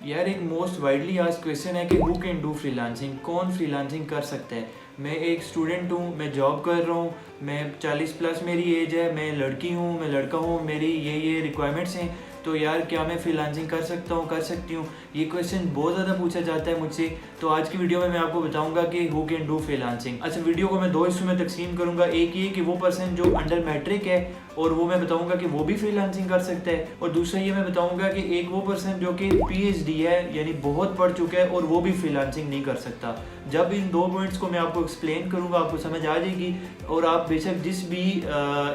यार एक most widely asked question है कि हु कैन डू फ्रीलांसिंग, कौन फ्रीलांसिंग कर सकता है। मैं एक स्टूडेंट हूँ, मैं जॉब कर रहा हूँ, मैं 40 प्लस मेरी एज है, मैं लड़की हूँ, मैं लड़का हूँ, मेरी ये रिक्वायरमेंट्स हैं, तो यार क्या मैं फ्रीलांसिंग कर सकता हूँ, कर सकती हूँ। ये क्वेश्चन बहुत ज़्यादा पूछा जाता है मुझसे। तो आज की वीडियो में मैं आपको बताऊंगा कि हु कैन डू फ्रीलांसिंग। अच्छा, वीडियो को मैं दो हिस्सों में तकसीम करूंगा। एक ये कि वो पर्सन जो अंडर मैट्रिक है और वो मैं बताऊंगा कि वो भी फ्रीलांसिंग कर सकता है, और दूसरा ये मैं बताऊंगा कि एक वो पर्सन जो कि पीएचडी है यानी बहुत पढ़ चुका है और वो भी फ्रीलांसिंग नहीं कर सकता। जब इन दो पॉइंट्स को मैं आपको एक्सप्लेन करूंगा आपको समझ आ जाएगी, और आप बेशक जिस भी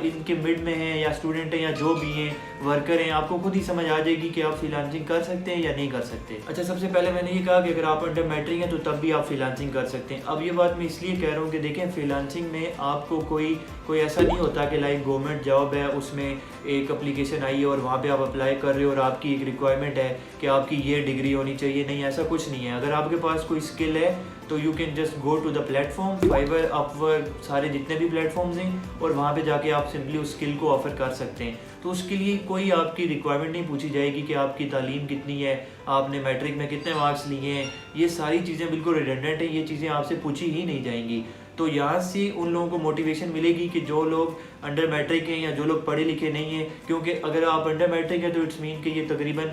इनके मिड में हैं या स्टूडेंट हैं या जो भी हैं वर्कर हैं, आपको खुद ही समझ आ जाएगी कि आप फ्रीलांसिंग कर सकते हैं या नहीं कर सकते। अच्छा, सबसे पहले मैंने ये कहा कि अगर आप अंडर मैट्रिक हैं तो तब भी आप फ्रीलांसिंग कर सकते हैं। अब ये बात मैं इसलिए कह रहा हूँ कि देखें, फ्रीलांसिंग में आपको कोई ऐसा नहीं होता कि लाइक गवर्नमेंट जॉब है, उसमें एक एप्लीकेशन आई है और वहाँ पे आप अप्लाई कर रहे हो और आपकी एक रिक्वायरमेंट है कि आपकी ये डिग्री होनी चाहिए। नहीं, ऐसा कुछ नहीं है। अगर आपके पास कोई स्किल है तो you can just go to the platform, Fiverr, Upwork, सारे जितने भी प्लेटफॉर्म्स हैं, और वहाँ पे जाके आप सिंपली उस स्किल को ऑफर कर सकते हैं। तो उसके लिए कोई आपकी रिक्वायरमेंट नहीं पूछी जाएगी कि आपकी तालीम कितनी है, आपने मैट्रिक में कितने मार्क्स लिए हैं। ये सारी चीज़ें बिल्कुल रिडंडेंट हैं, ये चीज़ें आपसे पूछी ही नहीं जाएंगी। तो यहाँ से उन लोगों को मोटिवेशन मिलेगी कि जो लोग अंडर मैट्रिक हैं या जो लोग पढ़े लिखे नहीं हैं, क्योंकि अगर आप अंडर मैट्रिक हैं तो इट्स मीन कि ये तकरीबन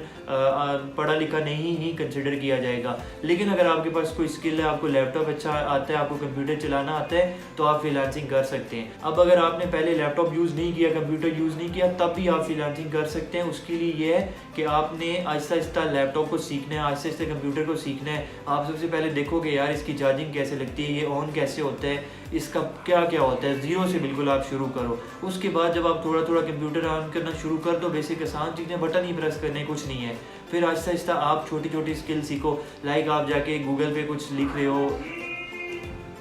पढ़ा लिखा नहीं ही कंसिडर किया जाएगा। लेकिन अगर आपके पास कोई स्किल है, आपको लैपटॉप अच्छा आता है, आपको कंप्यूटर चलाना आता है, तो आप फ्रीलांसिंग कर सकते हैं। अब अगर आपने पहले लैपटॉप यूज़ नहीं किया, कंप्यूटर यूज़ नहीं किया, तब भी आप फ्रीलांसिंग कर सकते हैं। उसके लिए ये है कि आपने आहिस्ता आहिस्ता लैपटॉप को सीखना है, आहिस्ता आहिस्ता कंप्यूटर को सीखना है। आप सबसे पहले देखोगे यार इसकी चार्जिंग कैसे लगती है, ये ऑन कैसे होता है, इसका क्या क्या होता है, ज़ीरो से बिल्कुल आप शुरू करो। उसके बाद जब आप थोड़ा थोड़ा कंप्यूटर ऑन करना शुरू कर दो, बेसिक आसान चीज़ें, बटन ही प्रेस करने, कुछ नहीं है। फिर आहिस्ता आहिस्ता आप छोटी छोटी स्किल सीखो। लाइक आप जाके गूगल पे कुछ लिख रहे हो,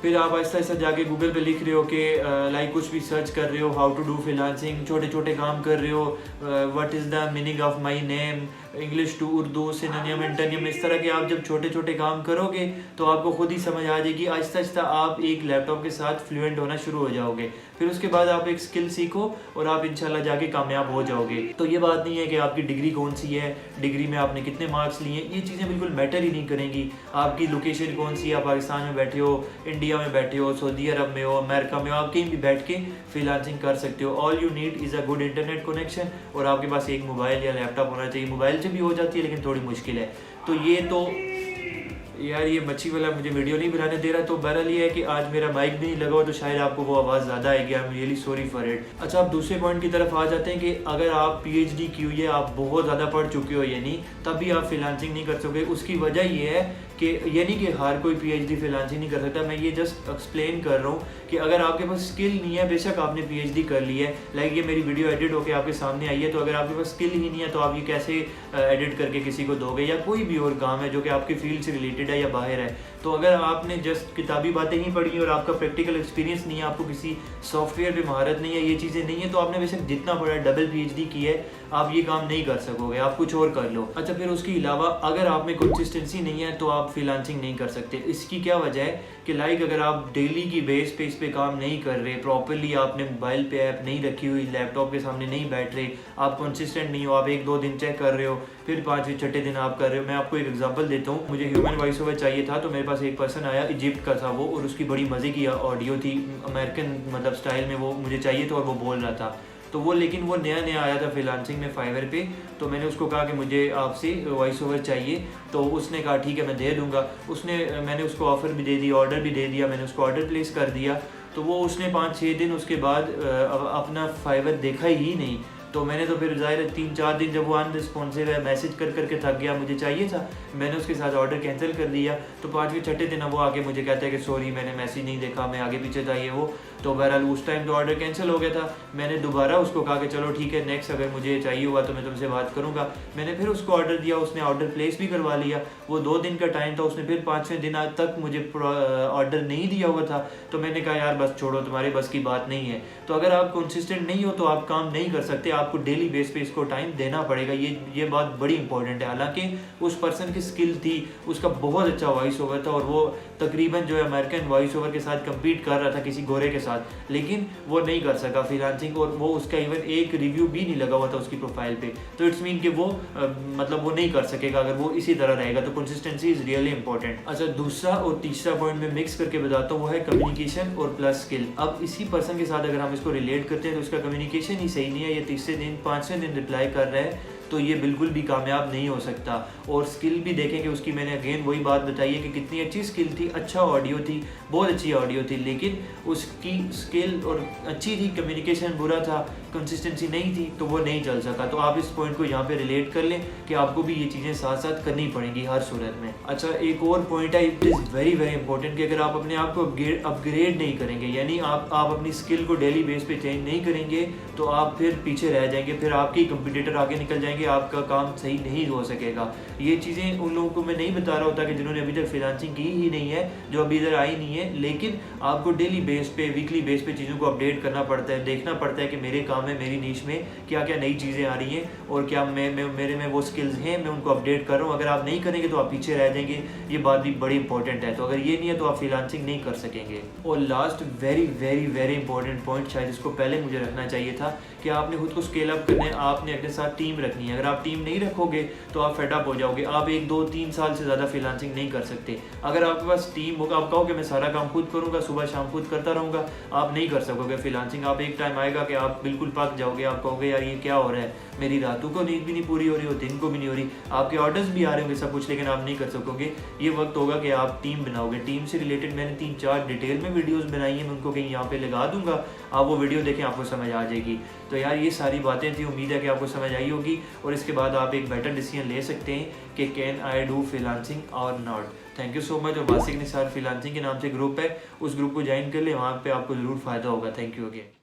फिर आप आहिस्ता आहिस्ता जाके गूगल पे लिख रहे हो कि लाइक कुछ भी सर्च कर रहे हो, हाउ टू डू फ्रीलांसिंग, छोटे छोटे काम कर रहे हो, what is the meaning of my name, English to Urdu, synonym, antonym, इस तरह के आप जब छोटे छोटे काम करोगे तो आपको खुद ही समझ आ जाएगी। आहिस्ता आहिस्ता आप एक लैपटॉप के साथ फ्लुएंट होना शुरू हो जाओगे। फिर उसके बाद आप एक स्किल सीखो और आप इंशाल्लाह जाके कामयाब हो जाओगे। तो ये बात नहीं है कि आपकी डिग्री कौन सी है, डिग्री में आपने कितने मार्क्स लिए, ये चीज़ें बिल्कुल मैटर ही नहीं करेंगी। आपकी लोकेशन कौन सी है, आप पाकिस्तान में बैठे हो, इंडिया में बैठे हो, सऊदी अरब में हो, अमेरिका में हो, आप कहीं भी बैठ के फ्रीलांसिंग कर सकते हो। All you need is a good internet connection, और आपके पास एक मोबाइल या लैपटॉप होना चाहिए। मोबाइल से भी हो जाती है लेकिन थोड़ी मुश्किल है। तो ये तो यार ये मच्छी वाला मुझे वीडियो नहीं बनाने दे रहा। तो बहरहाल ये है कि आज मेरा माइक भी नहीं लगा हुआ, तो शायद आपको वो आवाज़ ज़्यादा आएगी। I am really sorry for it. अच्छा, आप दूसरे पॉइंट की तरफ आ जाते हैं कि अगर आप पीएचडी की हुई है, आप बहुत ज़्यादा पढ़ चुके हो यानी, तब भी आप फ्रीलांसिंग नहीं कर सकते। उसकी वजह ये है कि यानी कि हर कोई पीएचडी फ्रीलांसिंग नहीं कर सकता। मैं ये जस्ट एक्सप्लेन कर रहा हूँ कि अगर आपके पास स्किल नहीं है, बेशक आपने पीएचडी कर ली है, लाइक ये मेरी वीडियो एडिट होकर आपके सामने आई है, तो अगर आपके पास स्किल ही नहीं है तो आप ये कैसे एडिट करके किसी को दोगे, या कोई भी और काम है जो कि आपकी फील्ड से रिलेटेड है या बाहर है। तो अगर आपने जस्ट किताबी बातें ही पढ़ी और आपका प्रैक्टिकल एक्सपीरियंस नहीं है, आपको किसी सॉफ्टवेयर पे महारत नहीं है, ये चीज़ें नहीं है, तो आपने बेशक जितना पढ़ा है, डबल पीएचडी की है, आप ये काम नहीं कर सकोगे, आप कुछ और कर लो। अच्छा, फिर उसके अलावा अगर आप में कंसिस्टेंसी नहीं है तो आप फ्रीलांसिंग नहीं कर सकते। इसकी क्या वजह है कि लाइक अगर आप डेली की बेस पे इस पे काम नहीं कर रहे, प्रॉपरली आपने मोबाइल पे ऐप नहीं रखी हुई, लैपटॉप के सामने नहीं बैठ रहे, आप कंसिस्टेंट नहीं हो, आप एक दो दिन चेक कर रहे हो, फिर पाँचवें छठे दिन आप कर रहे हो। मैं आपको एक एग्जांपल देता हूँ। मुझे ह्यूमन वॉइस ओवर चाहिए था, तो मेरे पास एक पर्सन आया, इजिप्ट का था वो, और उसकी बड़ी मज़े की ऑडियो थी, अमेरिकन मतलब स्टाइल में वो मुझे चाहिए था और वो बोल रहा था। तो वो लेकिन वो नया नया आया था फ्रीलांसिंग में फाइवर पे। तो मैंने उसको कहा कि मुझे आपसे वॉइस ओवर चाहिए, तो उसने कहा ठीक है मैं दे दूंगा। मैंने उसको ऑफ़र भी दे दिया, ऑर्डर भी दे दिया, मैंने उसको ऑर्डर प्लेस कर दिया। तो वो उसने 5-6 दिन उसके बाद अपना फाइवर देखा ही नहीं। तो मैंने तो फिर ज़ाहिर 3-4 दिन जब वो अनरिस्पॉन्सिव है, मैसेज कर करके थक गया, मुझे चाहिए था, मैंने उसके साथ ऑर्डर कैंसिल कर दिया। तो 5वें छठे दिन वो आके मुझे कहता है कि सॉरी मैंने मैसेज नहीं देखा, मैं आगे पीछे था ये वो। तो बहरहाल उस टाइम तो ऑर्डर कैंसिल हो गया था। मैंने दोबारा उसको कहा कि चलो ठीक है, नेक्स्ट अगर मुझे चाहिए हुआ तो मैं तुमसे बात करूँगा। मैंने फिर उसको ऑर्डर दिया, उसने ऑर्डर प्लेस भी करवा लिया। वो 2 दिन का टाइम था, उसने फिर 5वें दिन तक मुझे ऑर्डर नहीं दिया हुआ था। तो मैंने कहा यार बस छोड़ो, तुम्हारे बस की बात नहीं है। तो अगर आप कंसिस्टेंट नहीं हो तो आप काम नहीं कर सकते, आपको डेली बेस पे इसको टाइम देना पड़ेगा। ये बात बड़ी इंपॉर्टेंट है। हालांकि उस पर्सन की स्किल थी, उसका बहुत अच्छा वॉइस ओवर था, और वो तकरीबन जो है अमेरिकन वॉइस ओवर के साथ कम्पीट कर रहा था किसी गोरे के साथ, लेकिन वो नहीं कर सका फ्रीलांसिंग और वो उसका इवन एक रिव्यू भी नहीं लगा हुआ था उसकी प्रोफाइल पे। तो इट्स मीन कि वो मतलब वो नहीं कर सकेगा अगर वो इसी तरह रहेगा। तो कंसिस्टेंसी इज़ रियली इंपॉर्टेंट। अच्छा, दूसरा और तीसरा पॉइंट मैं मिक्स करके बताता हूँ, वो है कम्युनिकेशन और प्लस स्किल। अब इसी पर्सन के साथ अगर हम इसको रिलेट करते हैं तो उसका कम्युनिकेशन ही सही नहीं है, ये तीसरे दिन 5वें दिन रिप्लाई कर रहा है, तो ये बिल्कुल भी कामयाब नहीं हो सकता। और स्किल भी देखेंगे उसकी, मैंने अगेन वही बात बताई है कि कितनी अच्छी स्किल थी, अच्छा ऑडियो थी, बहुत अच्छी ऑडियो थी, लेकिन उसकी स्किल और अच्छी थी, कम्युनिकेशन बुरा था, कंसिस्टेंसी नहीं थी, तो वो नहीं चल सका। तो आप इस पॉइंट को यहाँ पे रिलेट कर लें कि आपको भी ये चीज़ें साथ साथ करनी पड़ेंगी हर सूरत में। अच्छा, एक और पॉइंट है, it is very very important कि अगर आप अपने आप को अपग्रेड नहीं करेंगे, यानी आप अपनी स्किल को डेली बेस पे चेंज नहीं करेंगे, तो आप फिर पीछे रह जाएंगे, फिर आपके कंपटीटर आगे निकल जाएंगे, आपका काम सही नहीं हो सकेगा। ये चीज़ें उन लोगों को मैं नहीं बता रहा होता कि जिन्होंने अभी तक फ्रीलांसिंग की ही नहीं है, जो अभी इधर आई नहीं है, लेकिन आपको डेली बेस पे, वीकली बेस पे चीज़ों को अपडेट करना पड़ता है, देखना पड़ता है कि मेरे काम में, मेरी नीश में क्या क्या नई चीज़ें आ रही हैं और क्या मेरे में वो स्किल्स हैं, मैं उनको अपडेट कर रहा हूँ। अगर आप नहीं करेंगे तो आप पीछे रह जाएंगे, ये बात भी बड़ी इंपॉर्टेंट है। तो अगर ये नहीं है तो आप फ्रीलांसिंग नहीं कर सकेंगे। और last very very very important point, शायद इसको पहले मुझे रखना चाहिए था, कि आपने खुद को स्केल अप करना है, आपने अपने साथ टीम रखनी है। अगर आप टीम नहीं रखोगे तो आप फेडअप हो जाओगे, आप 1 2 3 साल से ज़्यादा फ्रीलांसिंग नहीं कर सकते। अगर आपके पास टीम होगा, आप कहोगे मैं सारा काम खुद करूँगा, सुबह शाम खुद करता रहूँगा, आप नहीं कर सकोगे फ्रीलांसिंग। आप एक टाइम आएगा कि आप बिल्कुल पक जाओगे, आप कहोगे यार ये क्या हो रहा है, मेरी रातों को नींद भी नहीं पूरी हो रही, और दिन को भी नहीं हो रही, आपके ऑर्डर्स भी आ रहे होंगे सब कुछ, लेकिन आप नहीं कर सकोगे। ये वक्त होगा कि आप टीम बनाओगे। टीम से रिलेटेड मैंने 3-4 डिटेल में वीडियोस बनाई हैं, मैं उनको कहीं यहाँ पे लगा दूंगा, आप वो वीडियो देखें, आपको समझ आ जाएगी। तो यार ये सारी बातें थी, उम्मीद है कि आपको समझ आई होगी और इसके बाद आप एक बेटर डिसीजन ले सकते हैं कि कैन आई डू फ्रीलांसिंग और not. Thank you so much. और वासिक निसार फ्रीलांसिंग के नाम से ग्रुप है, उस ग्रुप को ज्वाइन कर ले, वहाँ पे आपको ज़रूर फ़ायदा होगा। Thank you again.